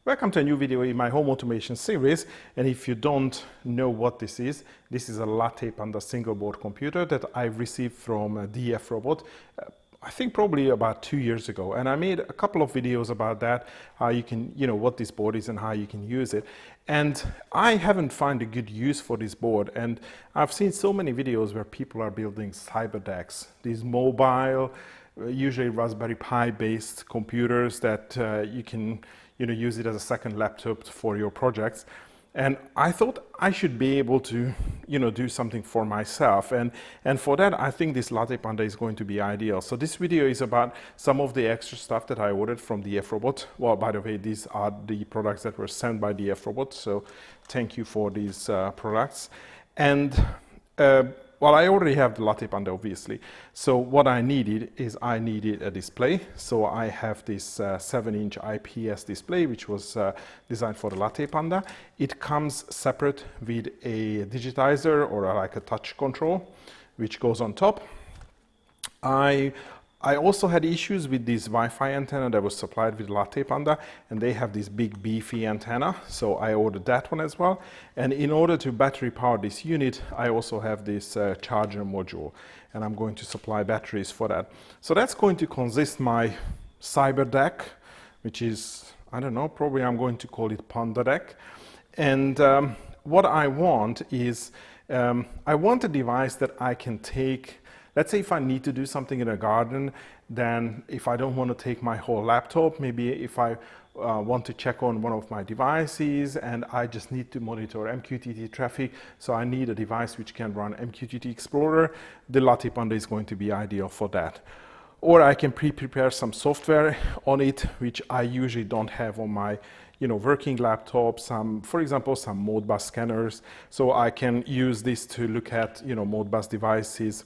Welcome to a new video in my home automation series, and if you don't know what this is a LattePanda single board computer that I've received from DFRobot, I think probably about 2 years ago, and I made a couple of videos about that, how you can, what this board is and how you can use it. And I haven't found a good use for this board, and I've seen so many videos where people are building cyberdecks, these mobile, usually Raspberry Pi based computers that you can use it as a second laptop for your projects. And I thought I should be able to do something for myself, and for that I think this LattePanda is going to be ideal. So this video is about some of the extra stuff that I ordered from DFRobot. Well, by the way, these are the products that were sent by DFRobot, so thank you for these products. And well, I already have the LattePanda, obviously. So what I needed is I needed a display. So I have this 7-inch IPS display, which was designed for the LattePanda. It comes separate with a digitizer or like a touch control, which goes on top. I also had issues with this Wi-Fi antenna that was supplied with LattePanda, and they have this big beefy antenna, so I ordered that one as well. And in order to battery power this unit, I also have this charger module, and I'm going to supply batteries for that. So that's going to consist my cyberdeck, which is, I don't know, probably I'm going to call it PandaDeck. And what I want is, I want a device that I can take. Let's say if I need to do something in a garden, then if I don't want to take my whole laptop, maybe if I want to check on one of my devices and I just need to monitor MQTT traffic, so I need a device which can run MQTT Explorer, the LattePanda is going to be ideal for that. Or I can prepare some software on it, which I usually don't have on my working laptop, for example, some Modbus scanners, so I can use this to look at Modbus devices.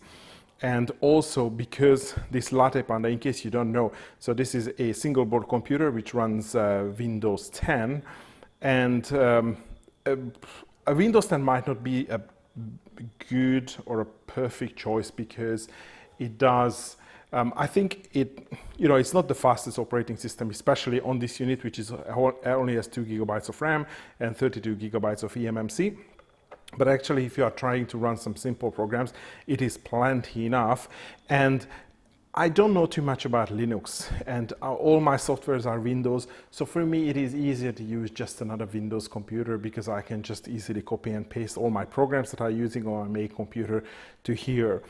And also because this LattePanda, in case you don't know, so this is a single board computer which runs Windows 10, and a Windows 10 might not be a good or a perfect choice because it does, I think it's not the fastest operating system, especially on this unit, which is only has 2 GB of RAM and 32 GB of eMMC. But actually, if you are trying to run some simple programs, it is plenty enough. And I don't know too much about Linux, and all my softwares are Windows. So for me, it is easier to use just another Windows computer because I can just easily copy and paste all my programs that I'm using on my main computer to here.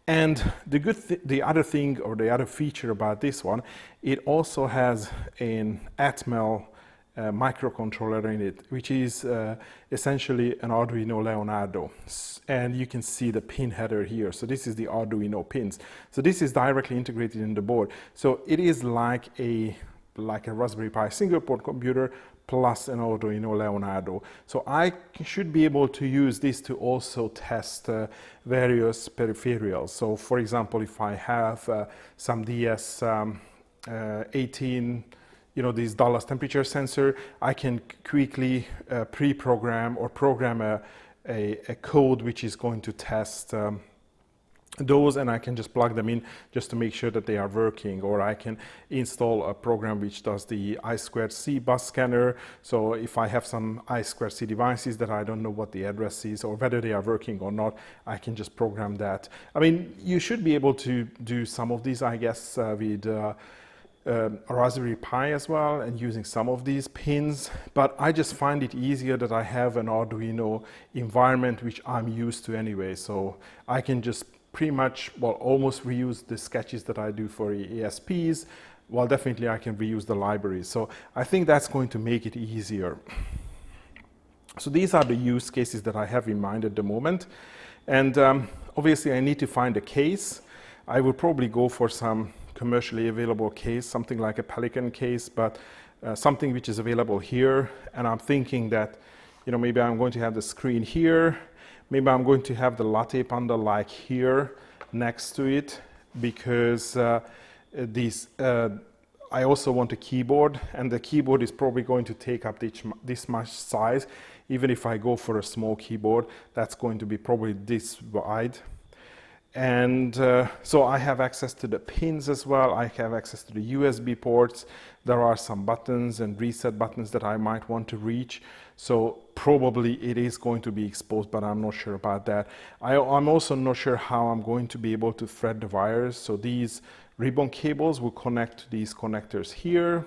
And the other thing or the other feature about this one, it also has an Atmel microcontroller in it, which is essentially an Arduino Leonardo, and you can see the pin header here. So this is the Arduino pins. So this is directly integrated in the board. So it is like a Raspberry Pi single board computer plus an Arduino Leonardo. So I should be able to use this to also test various peripherals. So for example, if I have some DS18 this Dallas temperature sensor, I can quickly pre-program or program a code which is going to test those, and I can just plug them in just to make sure that they are working. Or I can install a program which does the I2C bus scanner. So if I have some I2C devices that I don't know what the address is or whether they are working or not, I can just program that. I mean, you should be able to do some of these, I guess, with a Raspberry Pi as well, and using some of these pins, but I just find it easier that I have an Arduino environment which I'm used to anyway, so I can just pretty much, well, almost reuse the sketches that I do for ESPs. Well, definitely I can reuse the libraries, so I think that's going to make it easier. So these are the use cases that I have in mind at the moment, and obviously I need to find a case. I would probably go for some commercially available case, something like a Pelican case, but something which is available here. And I'm thinking that, maybe I'm going to have the screen here, maybe I'm going to have the LattePanda like here next to it, because I also want a keyboard, and the keyboard is probably going to take up this much size. Even if I go for a small keyboard, that's going to be probably this wide. And so I have access to the pins as well. I have access to the USB ports. There are some buttons and reset buttons that I might want to reach. So probably it is going to be exposed, but I'm not sure about that. I'm also not sure how I'm going to be able to thread the wires. So these ribbon cables will connect to these connectors here.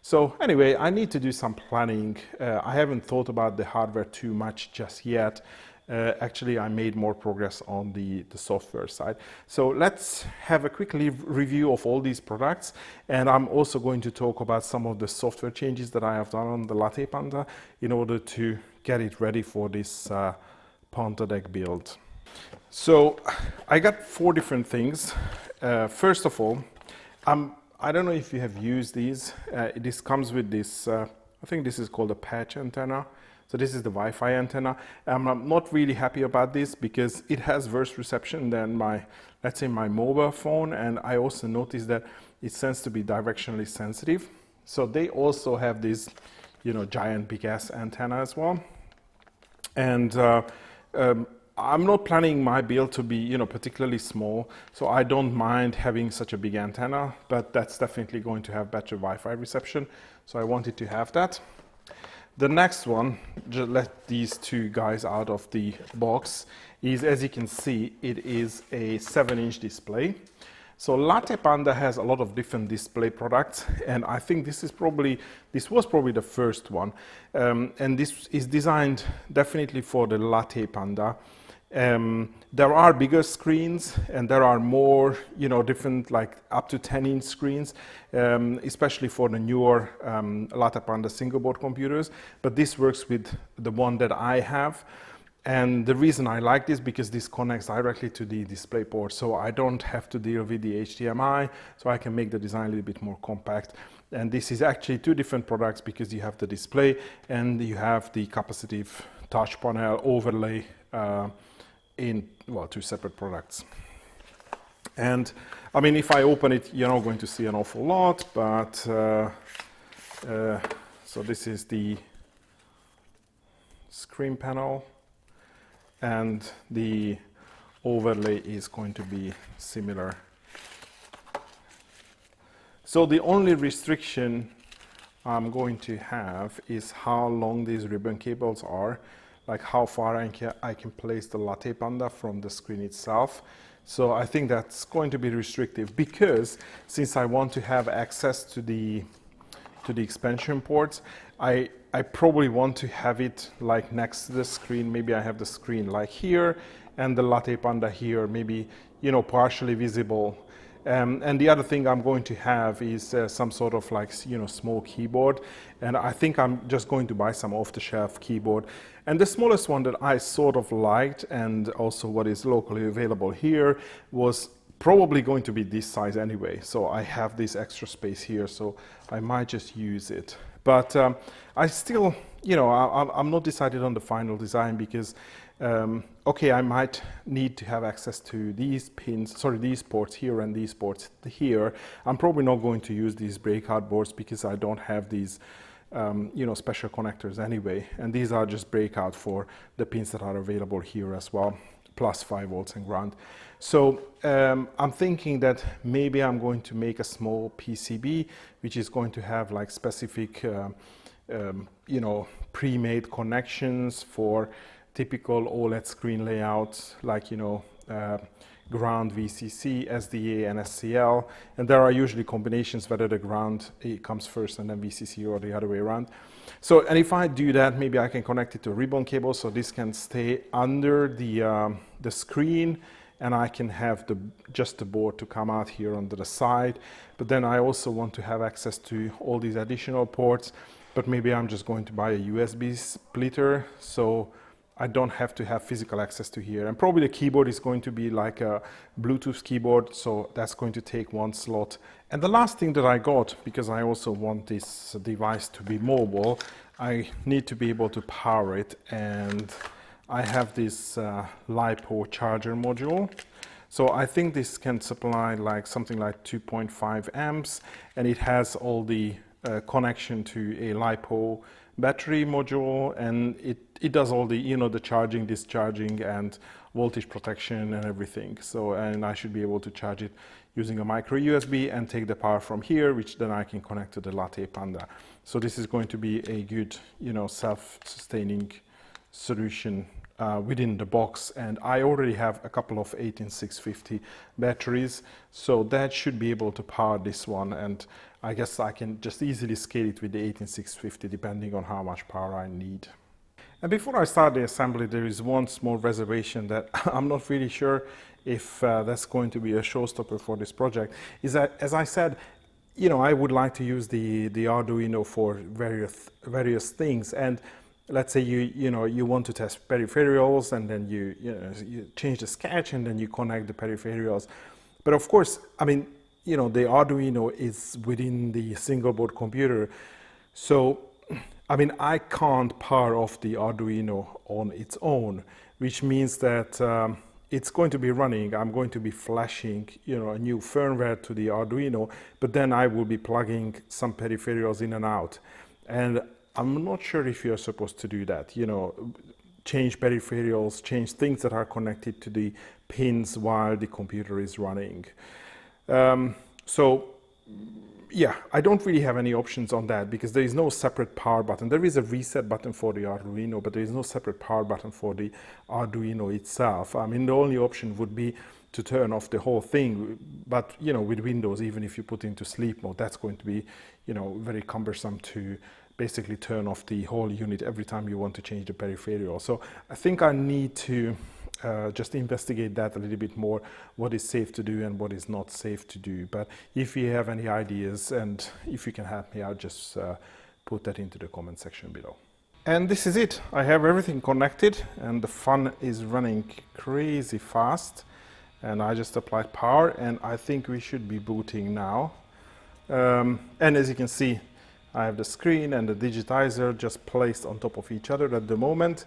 So anyway, I need to do some planning. I haven't thought about the hardware too much just yet. Actually, I made more progress on the software side. So let's have a quick review of all these products. And I'm also going to talk about some of the software changes that I have done on the LattePanda in order to get it ready for this PandaDeck build. So I got 4 different things. First of all, I don't know if you have used these. This comes with this, I think this is called a patch antenna. So this is the Wi-Fi antenna. I'm not really happy about this because it has worse reception than let's say my mobile phone. And I also noticed that it tends to be directionally sensitive. So they also have this, giant big ass antenna as well. And I'm not planning my build to be, particularly small. So I don't mind having such a big antenna, but that's definitely going to have better Wi-Fi reception. So I wanted to have that. The next one, just let these 2 guys out of the box, is, as you can see, it is a 7-inch display. So LattePanda has a lot of different display products, and I think this was probably the first one. And this is designed definitely for the LattePanda. There are bigger screens and there are more, different, like up to 10-inch screens, especially for the newer LattePanda single board computers. But this works with the one that I have. And the reason I like this because this connects directly to the display port. So I don't have to deal with the HDMI. So I can make the design a little bit more compact. And this is actually 2 different products because you have the display and you have the capacitive touch panel overlay in 2 separate products. And I mean, if I open it, you're not going to see an awful lot, but so this is the screen panel and the overlay is going to be similar. So the only restriction I'm going to have is how long these ribbon cables are, like how far I can place the LattePanda from the screen itself. So I think that's going to be restrictive because since I want to have access to the expansion ports, I probably want to have it like next to the screen. Maybe I have the screen like here and the LattePanda here, maybe, partially visible. And the other thing I'm going to have is some sort of like, small keyboard. And I think I'm just going to buy some off-the-shelf keyboard. And the smallest one that I sort of liked, and also what is locally available here, was probably going to be this size anyway. So I have this extra space here, so I might just use it. But I still, I'm not decided on the final design because okay, I might need to have access to these these ports here and these ports here. I'm probably not going to use these breakout boards because I don't have these, special connectors anyway. And these are just breakout for the pins that are available here as well, plus 5 volts and ground. So I'm thinking that maybe I'm going to make a small PCB, which is going to have like specific, pre-made connections for typical OLED screen layouts, like, ground VCC, SDA, and SCL. And there are usually combinations whether the ground comes first and then VCC or the other way around. So, and if I do that, maybe I can connect it to a ribbon cable so this can stay under the screen, and I can have just the board to come out here onto the side. But then I also want to have access to all these additional ports, but maybe I'm just going to buy a USB splitter so I don't have to have physical access to here. And probably the keyboard is going to be like a Bluetooth keyboard, so that's going to take 1 slot. And the last thing that I got, because I also want this device to be mobile, I need to be able to power it, and I have this Lipo charger module. So I think this can supply like something like 2.5 amps, and it has all the connection to a Lipo battery module, and it does all the, you know, the charging, discharging, and voltage protection and everything. So, and I should be able to charge it using a micro USB and take the power from here, which then I can connect to the LattePanda. So this is going to be a good, you know, self-sustaining solution within the box. And I already have a couple of 18650 batteries, so that should be able to power this one. And I guess I can just easily scale it with the 18650 depending on how much power I need. And before I start the assembly, there is one small reservation that I'm not really sure if that's going to be a showstopper for this project. Is that, as I said, you know, I would like to use the Arduino for various things. And let's say you want to test peripherals, and then you change the sketch, and then you connect the peripherals. But of course, I mean, you know, the Arduino is within the single board computer, so I mean, I can't power off the Arduino on its own, which means that it's going to be running. I'm going to be flashing, you know, a new firmware to the Arduino, but then I will be plugging some peripherals in and out. And I'm not sure if you're supposed to do that, you know, change peripherals, change things that are connected to the pins while the computer is running. So yeah, I don't really have any options on that because there is no separate power button. There is a reset button for the Arduino, but there is no separate power button for the Arduino itself. I mean, the only option would be to turn off the whole thing, but you know, with Windows, even if you put into sleep mode, that's going to be, you know, very cumbersome to basically turn off the whole unit every time you want to change the peripheral. So I think I need to just investigate that a little bit more, what is safe to do and what is not safe to do. But if you have any ideas and if you can help me out, just put that into the comment section below. And this is it. I have everything connected and the fun is running crazy fast. And I just applied power and I think we should be booting now. And as you can see, I have the screen and the digitizer just placed on top of each other at the moment.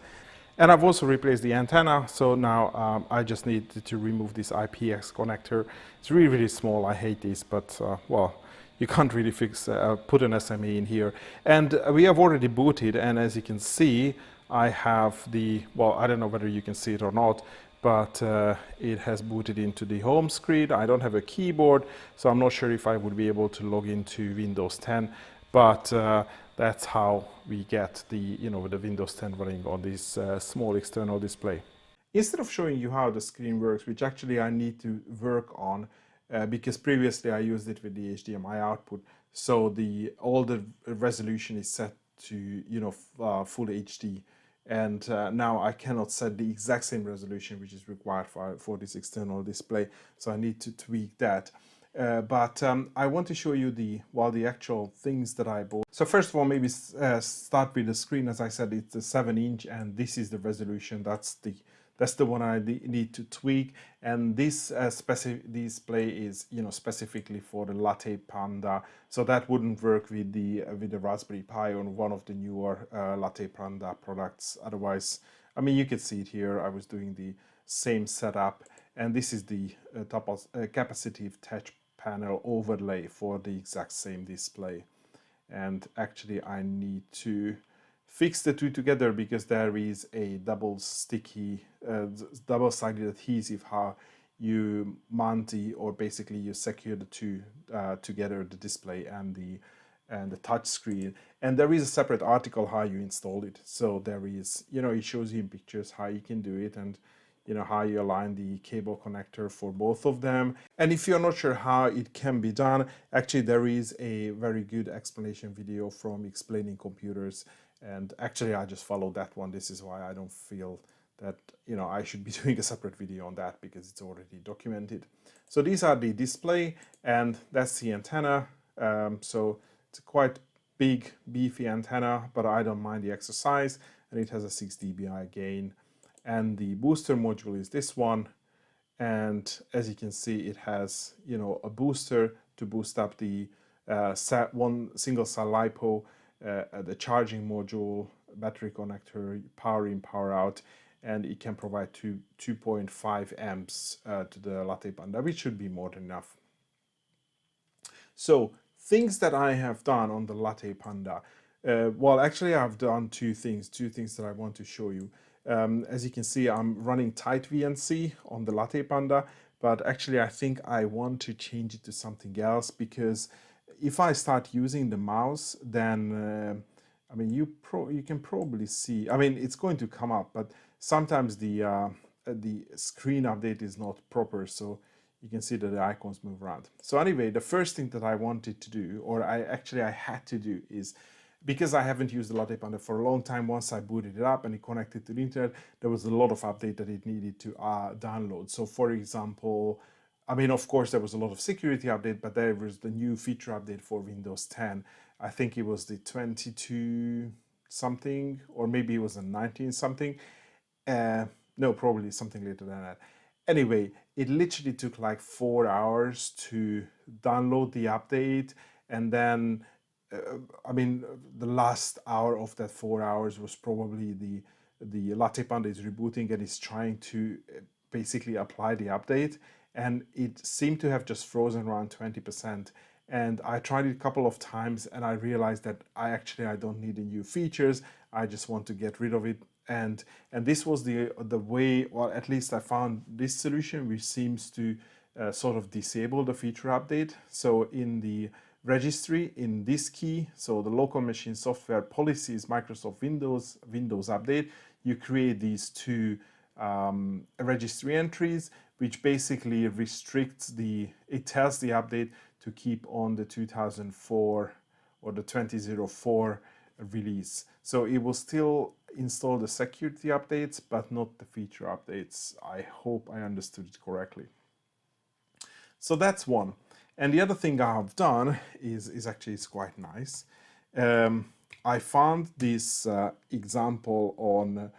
And I've also replaced the antenna, so now I just need to remove this IPX connector. It's really, really small. I hate this, but well, you can't really put an SME in here. And we have already booted, and as you can see, I have the, well, I don't know whether you can see it or not, but it has booted into the home screen. I don't have a keyboard, so I'm not sure if I would be able to log into Windows 10, but that's how we get the, you know, the Windows 10 running on this small external display. Instead of showing you how the screen works, which actually I need to work on because previously I used it with the HDMI output, so all the resolution is set to, you know, full HD, and now I cannot set the exact same resolution which is required for this external display, so I need to tweak that. But I want to show you the actual things that I bought. So first of all, maybe start with the screen. As I said, it's a 7-inch, and this is the resolution. That's the one I need to tweak. And this specific display is, you know, specifically for the LattePanda. So that wouldn't work with the Raspberry Pi on one of the newer LattePanda products. Otherwise, I mean, you can see it here. I was doing the same setup. And this is the capacitive touch panel overlay for the exact same display. And actually I need to fix the two together because there is a double-sided adhesive how you mount or basically you secure the two together, the display and the touch screen. And there is a separate article how you install it. So there is, you know, it shows you in pictures how you can do it, and you know, how you align the cable connector for both of them. And if you're not sure how it can be done, actually there is a very good explanation video from Explaining Computers. And actually I just followed that one. This is why I don't feel that, you know, I should be doing a separate video on that because it's already documented. So these are the display and that's the antenna. So it's a quite big, beefy antenna, but I don't mind the exercise, and it has a 6 dBi gain. And the booster module is this one, and as you can see, it has, you know, a booster to boost up the one single cell Lipo, the charging module, battery connector, power in, power out, and it can provide 2.5 amps to the LattePanda, which should be more than enough. So things that I have done on the LattePanda. Well, actually, I've done two things that I want to show you. As you can see, I'm running tight VNC on the LattePanda, but actually I think I want to change it to something else, because if I start using the mouse, then I mean, you can probably see, I mean, it's going to come up, but sometimes the screen update is not proper, so you can see that the icons move around. So anyway, the first thing that I wanted to do, or I had to do, is, because I haven't used the LattePanda for a long time, once I booted it up and it connected to the internet, there was a lot of update that it needed to download. So for example, I mean, of course, there was a lot of security update, but there was the new feature update for Windows 10. I think it was the 22 something, or maybe it was the 19 something. No, probably something later than that. Anyway, it literally took like 4 hours to download the update, and then I mean, the last hour of that 4 hours was probably the LattePanda is rebooting and is trying to basically apply the update, and it seemed to have just frozen around 20%. And I tried it a couple of times, and I realized that I don't need the new features. I just want to get rid of it. And this was the way, or at least I found this solution, which seems to sort of disable the feature update. So in the registry, in this key, so the local machine software policies Microsoft Windows update, you create these two registry entries, which basically restricts it tells the update to keep on the 2004 or the 2004 release. So it will still install the security updates, but not the feature updates. I hope I understood it correctly. So that's one. And the other thing I have done is actually it's quite nice. I found this example on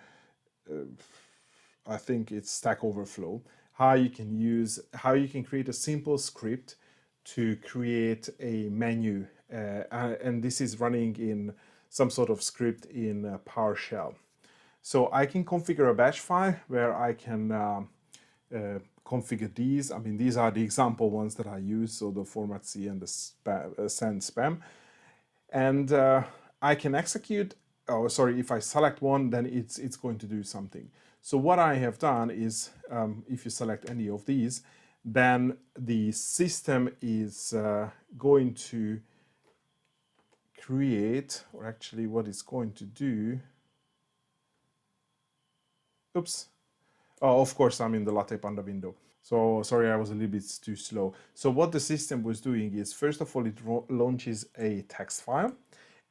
I think it's Stack Overflow, how you can create a simple script to create a menu, and this is running in some sort of script in PowerShell. So I can configure a batch file where I can configure these. I mean, these are the example ones that I use, so the format C and the send spam. And I can execute, oh sorry, if I select one, then it's going to do something. So what I have done is, if you select any of these, then the system is going to create, or actually what it's going to do, oops, oh, of course I'm in the LattePanda window. So sorry, I was a little bit too slow. So what the system was doing is, first of all, it launches a text file.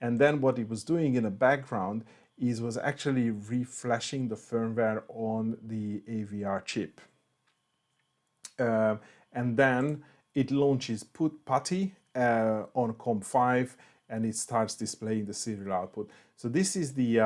And then what it was doing in the background was actually refreshing the firmware on the AVR chip. And then it launches PuTTY on COM5, and it starts displaying the serial output. So this is the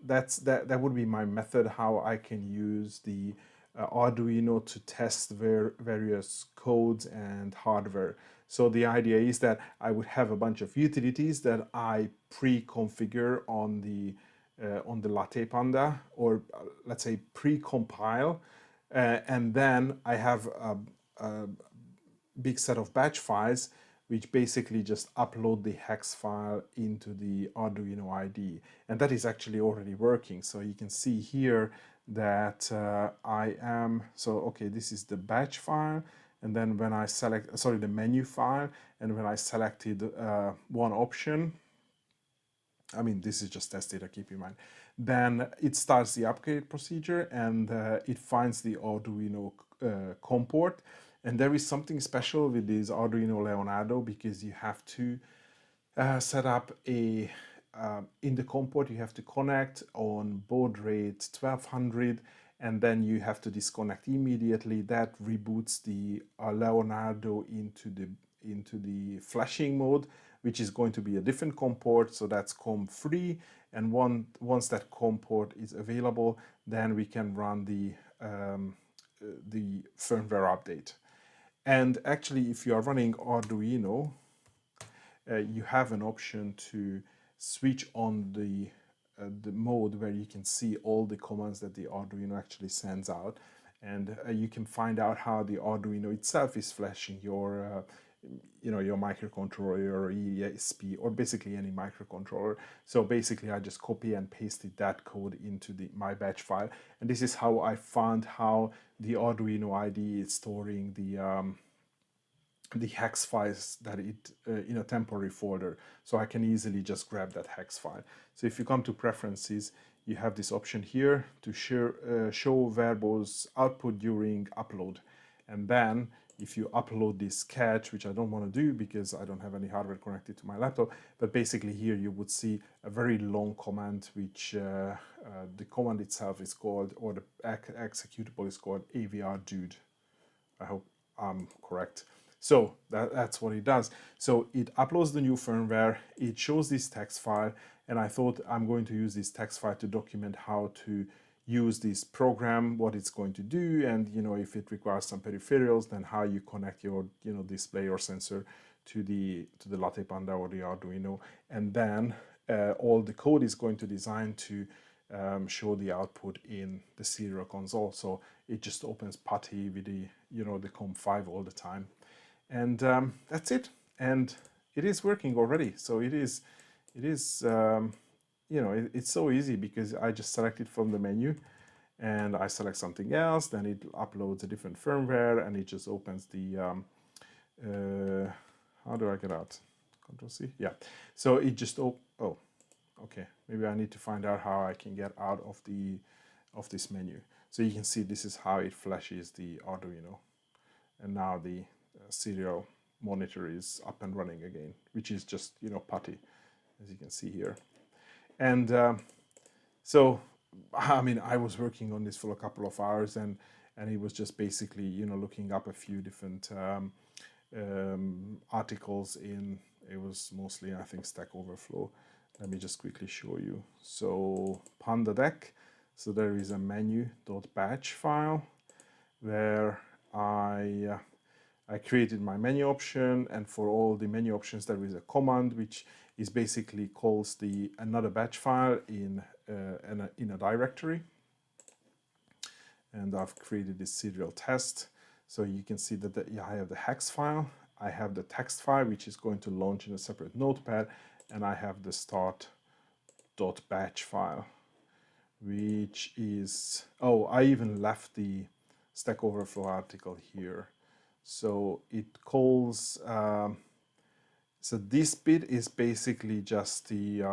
that would be my method how I can use the Arduino to test various codes and hardware. So the idea is that I would have a bunch of utilities that I pre-configure on the LattePanda, or let's say pre-compile, and then I have a big set of batch files which basically just upload the hex file into the Arduino IDE. And that is actually already working. So you can see here that okay, this is the batch file. And then when I select, sorry, the menu file, and when I selected one option, I mean, this is just test data, keep in mind, then it starts the upgrade procedure, and it finds the Arduino COM port. And there is something special with this Arduino Leonardo, because you have to set up a, in the COM port, you have to connect on baud rate 1200, and then you have to disconnect immediately. That reboots the Leonardo into the flashing mode, which is going to be a different COM port, so that's COM3. And once that COM port is available, then we can run the firmware update. And actually, if you are running Arduino, you have an option to switch on the mode where you can see all the commands that the Arduino actually sends out, and you can find out how the Arduino itself is flashing your your microcontroller or ESP or basically any microcontroller. So basically I just copy and pasted that code into my batch file, and this is how I found how the Arduino IDE is storing the hex files that it in a temporary folder, so I can easily just grab that hex file. So if you come to preferences, you have this option here to show variables output during upload, and then if you upload this sketch, which I don't want to do because I don't have any hardware connected to my laptop, but basically here you would see a very long command, which the command itself is called, or the executable is called AVR-dude. I hope I'm correct. So that's what it does. So it uploads the new firmware, it shows this text file, and I thought I'm going to use this text file to document how to use this program, what it's going to do, and if it requires some peripherals, then how you connect your display or sensor to the LattePanda or the Arduino, and then all the code is going to design to show the output in the serial console. So it just opens PuTTY with the the COM5 all the time, and that's it. And it is working already. So it's so easy because I just select it from the menu, and I select something else. Then it uploads a different firmware, and it just opens the how do I get out? Control C. Yeah. So it just okay, maybe I need to find out how I can get out of this menu. So you can see this is how it flashes the Arduino, and now the serial monitor is up and running again, which is just PuTTY, as you can see here. And so I mean, I was working on this for a couple of hours, and it was just basically looking up a few different articles in, it was mostly I think Stack Overflow. Let me just quickly show you. So PandaDeck, so there is a menu.batch file where I created my menu option, and for all the menu options there is a command which is basically calls another batch file in a directory. And I've created this serial test. So you can see that I have the hex file, I have the text file which is going to launch in a separate notepad, and I have the start.batch file, which is, I even left the Stack Overflow article here. So it calls, so this bit is basically just the,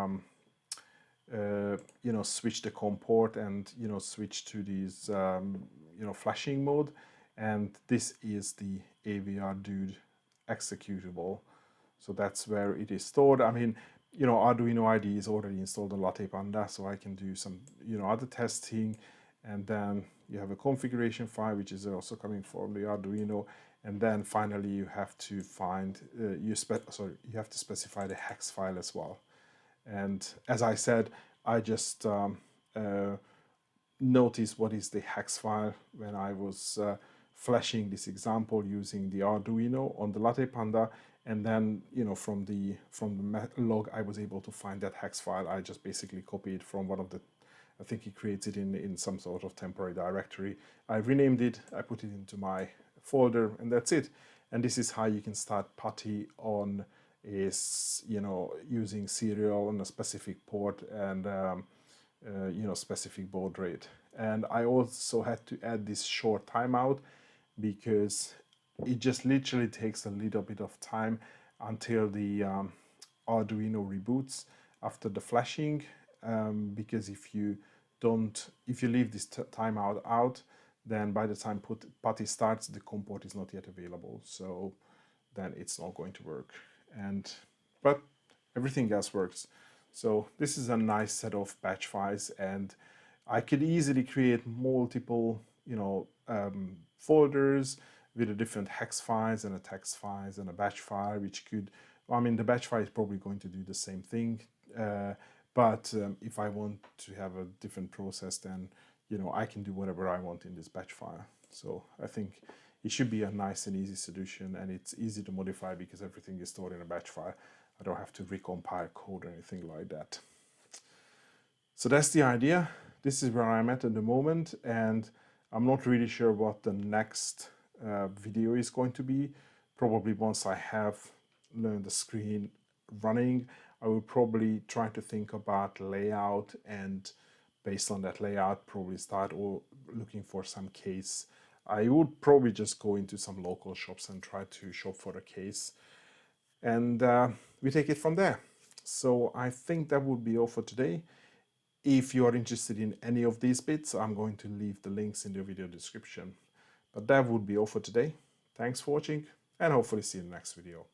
switch the COM port and, switch to these, flashing mode. And this is the AVR-dude executable. So that's where it is stored. I mean, Arduino IDE is already installed on LattePanda, so I can do some, other testing. And then you have a configuration file, which is also coming from the Arduino. And then finally, you have to find, you have to specify the hex file as well. And as I said, I just noticed what is the hex file when I was flashing this example using the Arduino on the LattePanda, and then from the log I was able to find that hex file. I just basically copied from one of the, I think he creates it in some sort of temporary directory. I renamed it, I put it into my folder, and that's it. And this is how you can start PuTTY on using serial on a specific port and specific baud rate. And I also had to add this short timeout because it just literally takes a little bit of time until the Arduino reboots after the flashing, because if you leave this timeout out, then by the time PuTTY starts, the COM port is not yet available, so then it's not going to work. But everything else works. So this is a nice set of batch files, and I could easily create multiple, folders with a different hex files and a text files and a batch file, which could, I mean, the batch file is probably going to do the same thing. But if I want to have a different process, then, I can do whatever I want in this batch file. So I think it should be a nice and easy solution, and it's easy to modify because everything is stored in a batch file. I don't have to recompile code or anything like that. So that's the idea. This is where I'm at the moment, and I'm not really sure what the next video is going to be. Probably once I have learned the screen running, I will probably try to think about layout, and based on that layout probably start or looking for some case. I would probably just go into some local shops and try to shop for a case, and we take it from there. So I think that would be all for today. If you are interested in any of these bits, I'm going to leave the links in the video description. But that would be all for today. Thanks for watching, and hopefully see you in the next video.